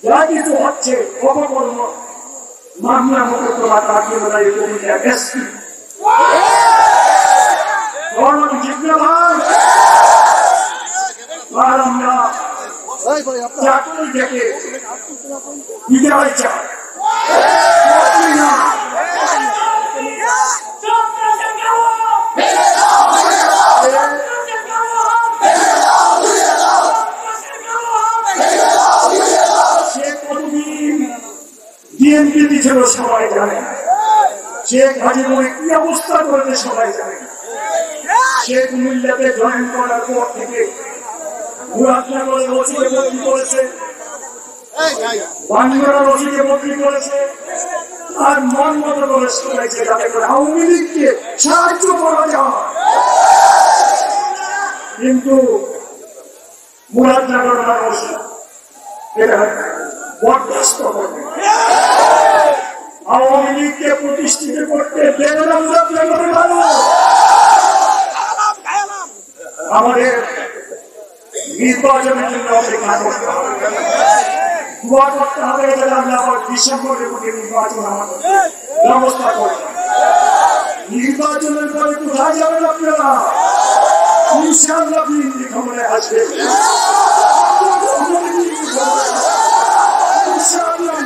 যা কিছু হচ্ছে অপকর্ম মামলা মোকদ্দমা ট্রাইব্যুনালে কমিটির এসপি ঠিক না ভাই? আর আমরা চাকরি থেকে বিদায় চাই না। সে কতদিন বিএনপি ছিল সবাই জানে, শেখ হাসিনা কি অবস্থা করেছে সবাই জানে। সে কুমিল্লাতে জয়েন করার পর থেকে মুরাদনগরে রশিদে বদলি করেছে, বাংলার রশিদে বদলি করেছে, আর মন মতো করে শোনাইছে যাতে করে আওয়ামী লীগকে সাহায্য করা যায়। কিন্তু মুরাদনগর মানুষ এটা বরদাস্ত করবে। আওয়ামী লীগকে প্রতিষ্ঠিত করতে আমাদের নির্বাচনের জন্য অপেক্ষা করতে হবে, দোয়া করতে হবে যেন আমরা ডিসেম্বরের মধ্যে নির্বাচন আমাদের ব্যবস্থা করি। নির্বাচনের পরে কোথায় যাবেন আপনারা? ইনশাআল্লাহ বিএনপি ক্ষমতায় আসবে। ইনশাআল্লাহ